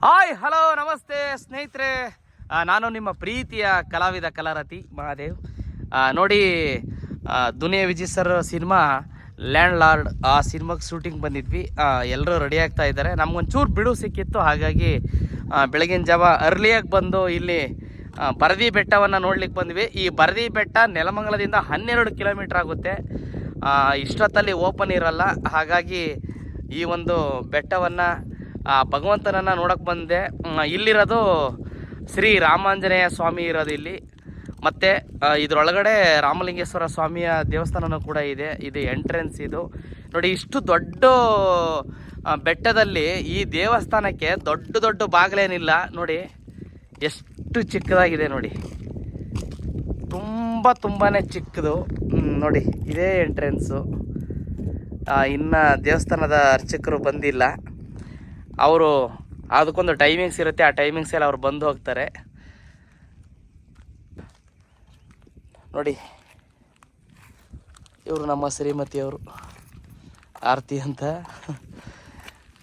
Hi hello ನಮಸ್ತೆ ಸ್ನೇಹಿತರೆ, ನಾನು ನಿಮ್ಮ ಪ್ರೀತಿಯ ಕಲಾವಿದ ಕಲಾರತಿ ಮಹಾದೇವ್. ನೋಡಿ, Duniya Vijay sir cinema landlord ಆ ಸಿನಿಮಾಗೆ ಶೂಟಿಂಗ್ ಬಂದಿದ್ವಿ. ಎಲ್ಲರೂ ರೆಡಿ ಆಗ್ತಾ ಇದ್ದಾರೆ. ನಮ್ಗೊಂಚೂರು ಬಿಡು ಸಿಕ್ಕಿತ್ತು, ಹಾಗಾಗಿ ಬೆಳಗಿನ ಜಾವ ಅರ್ಲಿಯಾಗಿ ಬಂದು ಇಲ್ಲಿ ಬರದಿ ಬೆಟ್ಟವನ್ನು ನೋಡ್ಲಿಕ್ಕೆ ಬಂದ್ವಿ. ಈ ಬರದಿ ಬೆಟ್ಟ ನೆಲಮಂಗಲದಿಂದ 12 ಕಿಲೋಮೀಟ್ರ್ ಆಗುತ್ತೆ. ಇಷ್ಟೊತ್ತಲ್ಲಿ ಓಪನ್ ಇರಲ್ಲ, ಹಾಗಾಗಿ ಈ ಒಂದು ಬೆಟ್ಟವನ್ನು ಭಗವಂತನನ್ನು ನೋಡೋಕೆ ಬಂದೆ. ಇಲ್ಲಿರೋದು ಶ್ರೀ ರಾಮಾಂಜನೇಯ ಸ್ವಾಮಿ ಇರೋದು ಇಲ್ಲಿ. ಮತ್ತು ಇದರೊಳಗಡೆ ರಾಮಲಿಂಗೇಶ್ವರ ಸ್ವಾಮಿಯ ದೇವಸ್ಥಾನವೂ ಕೂಡ ಇದೆ. ಇದು ಎಂಟ್ರೆನ್ಸ್. ಇದು ನೋಡಿ, ಇಷ್ಟು ದೊಡ್ಡ ಬೆಟ್ಟದಲ್ಲಿ ಈ ದೇವಸ್ಥಾನಕ್ಕೆ ದೊಡ್ಡ ದೊಡ್ಡ ಬಾಗಿಲೇನಿಲ್ಲ. ನೋಡಿ ಎಷ್ಟು ಚಿಕ್ಕದಾಗಿದೆ ನೋಡಿ, ತುಂಬಾ ಚಿಕ್ಕದು. ನೋಡಿ, ಇದೇ ಎಂಟ್ರೆನ್ಸು. ಇನ್ನು ದೇವಸ್ಥಾನದ ಅರ್ಚಕರು ಬಂದಿಲ್ಲ. ಅವರು ಅದಕ್ಕೊಂದು ಟೈಮಿಂಗ್ಸ್ ಇರುತ್ತೆ, ಆ ಟೈಮಿಂಗ್ಸಲ್ಲಿ ಅವ್ರು ಬಂದು ಹೋಗ್ತಾರೆ. ನೋಡಿ, ಇವರು ನಮ್ಮ ಶ್ರೀಮತಿಯವರು ಆರತಿ ಅಂತ.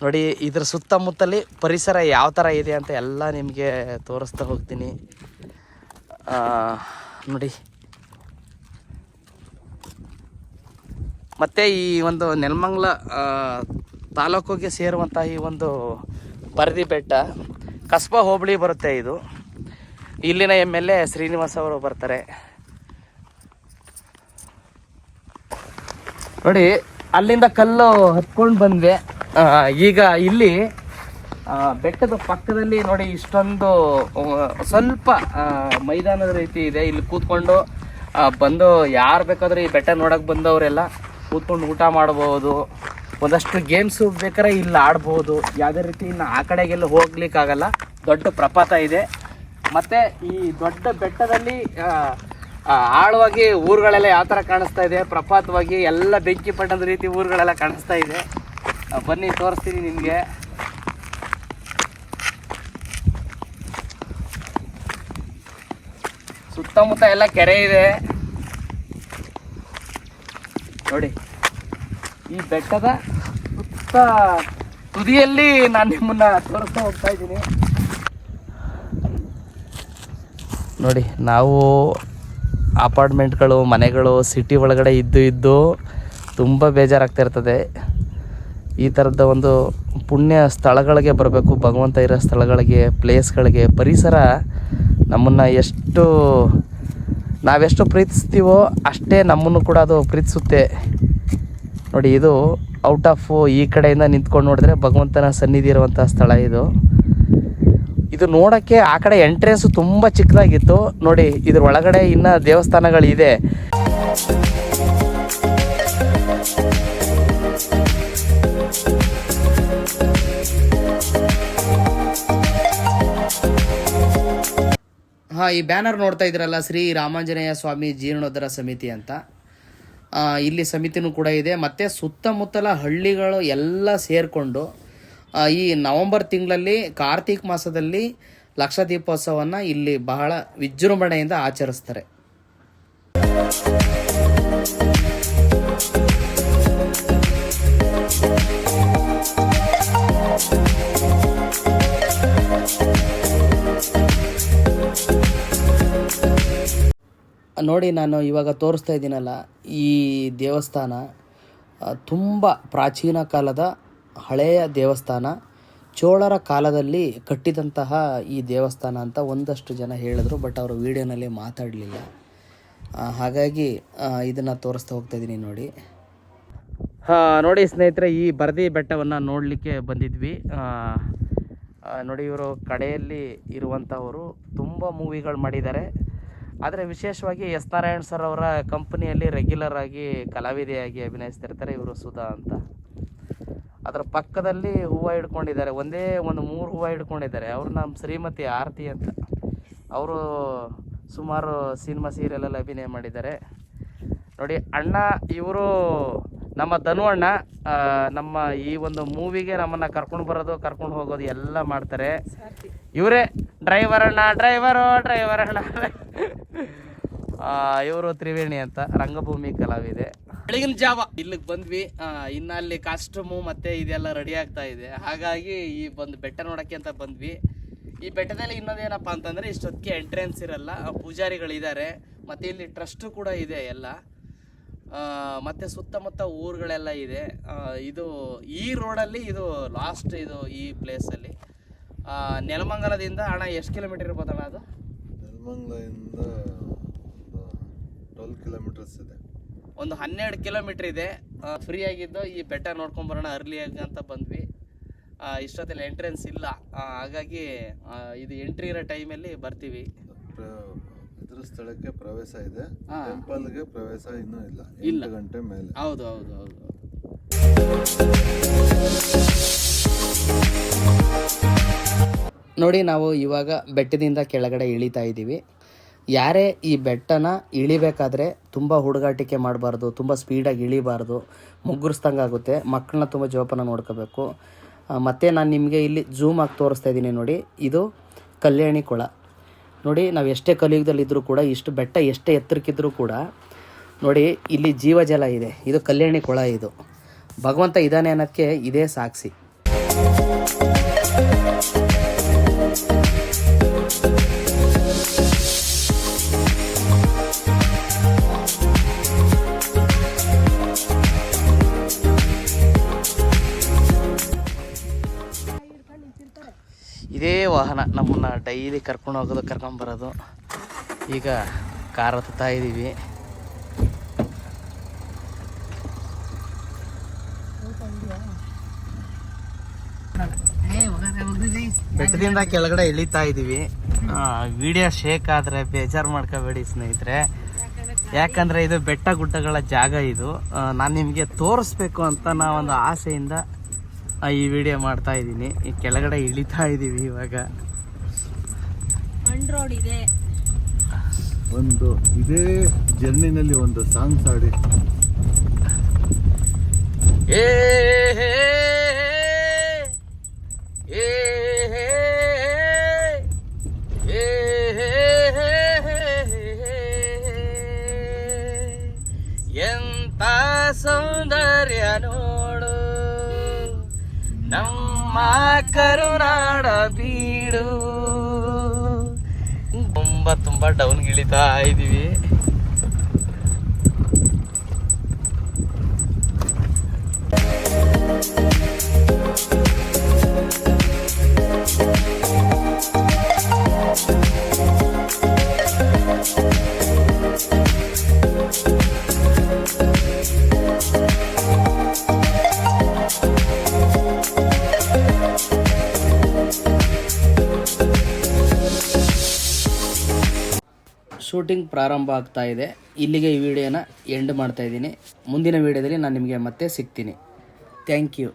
ನೋಡಿ, ಇದ್ರ ಸುತ್ತಮುತ್ತಲಿ ಪರಿಸರ ಯಾವ ಥರ ಇದೆ ಅಂತ ಎಲ್ಲ ನಿಮಗೆ ತೋರಿಸ್ತಾ ಹೋಗ್ತೀನಿ. ನೋಡಿ, ಮತ್ತು ಈ ಒಂದು ನೆಲಮಂಗಲ ತಾಲೂಕಿಗೆ ಸೇರುವಂಥ ಈ ಒಂದು ಬರದಿ ಬೆಟ್ಟ ಕಸ್ಬಾ ಹೋಬಳಿ ಬರುತ್ತೆ. ಇದು ಇಲ್ಲಿನ MLA ಶ್ರೀನಿವಾಸ್ ಅವರು ಬರ್ತಾರೆ. ನೋಡಿ, ಅಲ್ಲಿಂದ ಕಲ್ಲು ಹತ್ಕೊಂಡು ಬಂದ್ವಿ. ಈಗ ಇಲ್ಲಿ ಬೆಟ್ಟದ ಪಕ್ಕದಲ್ಲಿ ನೋಡಿ ಇಷ್ಟೊಂದು ಸ್ವಲ್ಪ ಮೈದಾನದ ರೀತಿ ಇದೆ. ಇಲ್ಲಿ ಕೂತ್ಕೊಂಡು ಬಂದು ಯಾರು ಬೇಕಾದರೂ ಈ ಬೆಟ್ಟ ನೋಡೋಕೆ ಬಂದವರೆಲ್ಲ ಕೂತ್ಕೊಂಡು ಊಟ ಮಾಡ್ಬೋದು. ಒಂದಷ್ಟು ಗೇಮ್ಸು ಬೇಕಾದ್ರೆ ಇಲ್ಲಿ ಆಡ್ಬೋದು. ಯಾವುದೇ ರೀತಿ ಇನ್ನು ಆ ಕಡೆಗೆಲ್ಲ ಹೋಗ್ಲಿಕ್ಕಾಗಲ್ಲ. ದೊಡ್ಡ ಪ್ರಪಾತ ಇದೆ. ಮತ್ತು ಈ ದೊಡ್ಡ ಬೆಟ್ಟದಲ್ಲಿ ಆಳವಾಗಿ ಊರುಗಳೆಲ್ಲ ಯಾವ ಥರ ಕಾಣಿಸ್ತಾ ಇದೆ, ಪ್ರಪಾತವಾಗಿ ಎಲ್ಲ ಬೆಂಕಿ ಪಟ್ಟದ ರೀತಿ ಊರುಗಳೆಲ್ಲ ಕಾಣಿಸ್ತಾ ಇದೆ. ಬನ್ನಿ ತೋರಿಸ್ತೀನಿ ನಿಮಗೆ. ಸುತ್ತಮುತ್ತ ಎಲ್ಲ ಕೆರೆ ಇದೆ ನೋಡಿ. ಈ ಬೆಟ್ಟದ ಸುತ್ತ ತುದಿಯಲ್ಲಿ ನಾನು ನಿಮ್ಮನ್ನ ತೋರಿಸ್ತಾ ಹೋಗ್ತಾ ಇದ್ದೀನಿ. ನೋಡಿ, ನಾವು ಅಪಾರ್ಟ್ಮೆಂಟ್ಗಳು, ಮನೆಗಳು ಸಿಟಿ ಒಳಗಡೆ ಇದ್ದು ತುಂಬ ಬೇಜಾರಾಗ್ತಾ ಇರ್ತದೆ. ಈ ಥರದ ಒಂದು ಪುಣ್ಯ ಸ್ಥಳಗಳಿಗೆ ಬರಬೇಕು, ಭಗವಂತ ಇರೋ ಸ್ಥಳಗಳಿಗೆ, ಪ್ಲೇಸ್ಗಳಿಗೆ. ಪರಿಸರ ನಮ್ಮನ್ನು ನಾವೆಷ್ಟು ಪ್ರೀತಿಸ್ತೀವೋ ಅಷ್ಟೇ ನಮ್ಮನ್ನು ಕೂಡ ಅದು ಪ್ರೀತಿಸುತ್ತೆ. ನೋಡಿ, ಇದು ಔಟ್ ಆಫ್ ಈ ಕಡೆಯಿಂದ ನಿಂತ್ಕೊಂಡು ನೋಡಿದ್ರೆ ಭಗವಂತನ ಸನ್ನಿಧಿ ಇರುವಂಥ ಸ್ಥಳ ಇದು. ಇದು ನೋಡೋಕ್ಕೆ ಆ ಕಡೆ ಎಂಟ್ರೆನ್ಸು ತುಂಬ ಚಿಕ್ಕದಾಗಿತ್ತು. ನೋಡಿ, ಇದ್ರ ಒಳಗಡೆ ಇನ್ನು ದೇವಸ್ಥಾನಗಳಿದೆ. ಈ ಬ್ಯಾನರ್ ನೋಡ್ತಾ ಇದ್ರಲ್ಲ, ಶ್ರೀ ರಾಮಾಂಜನೇಯ ಸ್ವಾಮಿ ಜೀರ್ಣೋದ್ಧಾರ ಸಮಿತಿ ಅಂತ. ಇಲ್ಲಿ ಸಮಿತಿನೂ ಕೂಡ ಇದೆ. ಮತ್ತು ಸುತ್ತಮುತ್ತಲ ಹಳ್ಳಿಗಳು ಎಲ್ಲ ಸೇರಿಕೊಂಡು ಈ ನವಂಬರ್ ತಿಂಗಳಲ್ಲಿ ಕಾರ್ತಿಕ್ ಮಾಸದಲ್ಲಿ ಲಕ್ಷ ದೀಪೋತ್ಸವವನ್ನು ಇಲ್ಲಿ ಬಹಳ ವಿಜೃಂಭಣೆಯಿಂದ ಆಚರಿಸ್ತಾರೆ. ನೋಡಿ, ನಾನು ಇವಾಗ ತೋರಿಸ್ತಾ ಇದ್ದೀನಲ್ಲ, ಈ ದೇವಸ್ಥಾನ ತುಂಬ ಪ್ರಾಚೀನ ಕಾಲದ ಹಳೆಯ ದೇವಸ್ಥಾನ. ಚೋಳರ ಕಾಲದಲ್ಲಿ ಕಟ್ಟಿದಂತಹ ಈ ದೇವಸ್ಥಾನ ಅಂತ ಒಂದಷ್ಟು ಜನ ಹೇಳಿದ್ರು, ಬಟ್ ಅವರು ವಿಡಿಯೋನಲ್ಲಿ ಮಾತಾಡಲಿಲ್ಲ. ಹಾಗಾಗಿ ಇದನ್ನು ತೋರಿಸ್ತಾ ಹೋಗ್ತಾ ಇದ್ದೀನಿ. ನೋಡಿ ಸ್ನೇಹಿತರೆ, ಈ ಬರದಿ ಬೆಟ್ಟವನ್ನು ನೋಡಲಿಕ್ಕೆ ಬಂದಿದ್ವಿ. ನೋಡಿ, ಇವರು ಕಡೆಯಲ್ಲಿ ಇರುವಂಥವರು ತುಂಬ ಮೂವಿಗಳು ಮಾಡಿದ್ದಾರೆ. ಆದರೆ ವಿಶೇಷವಾಗಿ ಎಸ್ ನಾರಾಯಣ್ ಸರ್ ಅವರ ಕಂಪನಿಯಲ್ಲಿ ರೆಗ್ಯುಲರ್ ಆಗಿ ಕಲಾವಿದೆಯಾಗಿ ಅಭಿನಯಿಸ್ತಿರ್ತಾರೆ ಇವರು, ಸುಧಾ ಅಂತ. ಅದರ ಪಕ್ಕದಲ್ಲಿ ಹೂವು ಹಿಡ್ಕೊಂಡಿದ್ದಾರೆ, ಒಂದೇ ಒಂದು 3 ಹೂವು ಹಿಡ್ಕೊಂಡಿದ್ದಾರೆ. ಅವರು ನಮ್ಮ ಶ್ರೀಮತಿ ಆರತಿ ಅಂತ. ಅವರು ಸುಮಾರು ಸಿನಿಮಾ ಸೀರಿಯಲಲ್ಲಿ ಅಭಿನಯ ಮಾಡಿದ್ದಾರೆ. ನೋಡಿ, ಅಣ್ಣ ಇವರು ನಮ್ಮ ಧನು ಅಣ್ಣ. ನಮ್ಮ ಈ ಒಂದು ಮೂವಿಗೆ ನಮ್ಮನ್ನು ಕರ್ಕೊಂಡು ಬರೋದು, ಕರ್ಕೊಂಡು ಹೋಗೋದು ಎಲ್ಲ ಮಾಡ್ತಾರೆ ಇವರೇ. ಡ್ರೈವರ್ ಅಣ್ಣ. ಇವರು ತ್ರಿವೇಣಿ ಅಂತ ರಂಗಭೂಮಿ ಕಲಾವಿದೆ. ಬೆಳಗಿನ ಜಾವ ಇಲ್ಲಿಗೆ ಬಂದ್ವಿ. ಇನ್ನ ಅಲ್ಲಿ ಕಾಸ್ಟ್ಯೂಮು ಮತ್ತೆ ಇದೆಲ್ಲ ರೆಡಿ ಆಗ್ತಾ ಇದೆ. ಹಾಗಾಗಿ ಈ ಒಂದು ಬೆಟ್ಟ ನೋಡಕ್ಕೆ ಅಂತ ಬಂದ್ವಿ. ಈ ಬೆಟ್ಟದಲ್ಲಿ ಇನ್ನೊಂದೇನಪ್ಪ ಅಂತಂದ್ರೆ ಇಷ್ಟೊತ್ತಿಗೆ ಎಂಟ್ರೆನ್ಸ್ ಇರಲ್ಲ, ಪೂಜಾರಿಗಳಿದ್ದಾರೆ, ಮತ್ತೆ ಇಲ್ಲಿ ಟ್ರಸ್ಟ್ ಕೂಡ ಇದೆ ಎಲ್ಲ, ಮತ್ತೆ ಸುತ್ತಮುತ್ತ ಊರುಗಳೆಲ್ಲ ಇದೆ. ಇದು ಈ ರೋಡಲ್ಲಿ ಇದು ಲಾಸ್ಟ್, ಇದು ಈ ಪ್ಲೇಸಲ್ಲಿ ನೆಲಮಂಗಲದಿಂದ ಅಣ್ಣ ಎಷ್ಟು ಕಿಲೋಮೀಟರ್ ಇರ್ಬೋದಣ್ಣ ಅದು? ನೆಲಮಂಗಲದಿಂದ 12 ಕಿಲೋಮೀಟರ್ಸ್ ಇದೆ, ಒಂದು 12 ಕಿಲೋಮೀಟರ್ ಇದೆ. ಫ್ರೀ ಆಗಿದ್ದು ಈ ಬೆಟ್ಟ ನೋಡ್ಕೊಂಬರೋಣ ಅರ್ಲಿಯಾಗಿ ಅಂತ ಬಂದ್ವಿ. ಇಷ್ಟೊತ್ತಲ್ಲಿ ಎಂಟ್ರೆನ್ಸ್ ಇಲ್ಲ, ಹಾಗಾಗಿ ಇದು ಎಂಟ್ರಿ ಇರೋ ಟೈಮಲ್ಲಿ ಬರ್ತೀವಿ. ಇದ್ರ ಸ್ಥಳಕ್ಕೆ ಪ್ರವೇಶ ಇದೆ, ಟೆಂಪಲ್ಗೆ ಪ್ರವೇಶ ಇನ್ನೂ ಇಲ್ಲ, 8 ಗಂಟೆ ಮೇಲೆ. ಹೌದು ಹೌದು ಹೌದು. ನೋಡಿ, ನಾವು ಇವಾಗ ಬೆಟ್ಟದಿಂದ ಕೆಳಗಡೆ ಇಳಿತಾ ಇದ್ದೀವಿ. ಯಾರೇ ಈ ಬೆಟ್ಟನ ಇಳಿಬೇಕಾದ್ರೆ ತುಂಬ ಹುಡುಗಾಟಿಕೆ ಮಾಡಬಾರ್ದು, ತುಂಬ ಸ್ಪೀಡಾಗಿ ಇಳಿಬಾರ್ದು, ಮುಗ್ಗರಿಸ್ದಂಗೆ ಆಗುತ್ತೆ. ಮಕ್ಕಳನ್ನ ತುಂಬ ಜೋಪಾನ ನೋಡ್ಕೋಬೇಕು. ಮತ್ತು ನಾನು ನಿಮಗೆ ಇಲ್ಲಿ ಝೂಮ್ ಆಗಿ ತೋರಿಸ್ತಾ ಇದ್ದೀನಿ ನೋಡಿ, ಇದು ಕಲ್ಯಾಣಿ ಕೊಳ. ನೋಡಿ, ನಾವು ಎಷ್ಟೇ ಕಲಿಯುಗದಲ್ಲಿದ್ದರೂ ಕೂಡ, ಇಷ್ಟು ಬೆಟ್ಟ ಎಷ್ಟೇ ಎತ್ತರಕ್ಕಿದ್ರೂ ಕೂಡ ನೋಡಿ ಇಲ್ಲಿ ಜೀವಜಲ ಇದೆ. ಇದು ಕಲ್ಯಾಣಿ ಕೊಳ, ಇದು ಭಗವಂತ ಇದ್ದಾನೆ ಅನ್ನೋದಕ್ಕೆ ಇದೇ ಸಾಕ್ಷಿ. ಇದೇ ವಾಹನ ನಮ್ಮನ್ನು ಡೈಲಿ ಕರ್ಕೊಂಡು ಹೋಗೋದು, ಕರ್ಕೊಂಬರೋದು. ಈಗ ಕಾರ್ ಹತ್ತಾ ಇದ್ದೀವಿ. ಬೆಟ್ಟದಿಂದ ಕೆಳಗಡೆ ಇಳಿತಾ ಇದ್ದೀವಿ. ವಿಡಿಯೋ ಶೇಕ್ ಆದರೆ ಬೇಜಾರು ಮಾಡ್ಕೋಬೇಡಿ ಸ್ನೇಹಿತರೆ, ಯಾಕಂದರೆ ಇದು ಬೆಟ್ಟ ಗುಡ್ಡಗಳ ಜಾಗ. ಇದು ನಾನು ನಿಮಗೆ ತೋರಿಸ್ಬೇಕು ಅಂತ ನಾವೊಂದು ಆಸೆಯಿಂದ ಈ ವಿಡಿಯೋ ಮಾಡ್ತಾ ಇದ್ದೀನಿ. ಈ ಕೆಳಗಡೆ ಇಳಿತಾ ಇದ್ದೀವಿ ಇವಾಗ. ರೋಡ್ ಇದೆ, ಒಂದು ಇದೇ ಜರ್ನಿನಲ್ಲಿ ಒಂದು ಸಾಂಗ್ಸ್ ಆಡಿ. ಏ ಎಂತ ಸೌಂದರ್ಯ ನೋಡು ನಮ್ಮ ಕರುನಾಡ ಬೀಡು. ತುಂಬಾ ಡೌನ್ ಇಳಿತಾ ಇದ್ದೀವಿ. ಶೂಟಿಂಗ್ ಪ್ರಾರಂಭ ಆಗ್ತಾ ಇದೆ. ಇಲ್ಲಿಗೆ ಈ ವಿಡಿಯೋನ ಎಂಡ್ ಮಾಡ್ತಾ ಇದ್ದೀನಿ. ಮುಂದಿನ ವಿಡಿಯೋದಲ್ಲಿ ನಾನು ನಿಮಗೆ ಮತ್ತೆ ಸಿಗ್ತೀನಿ. Thank you.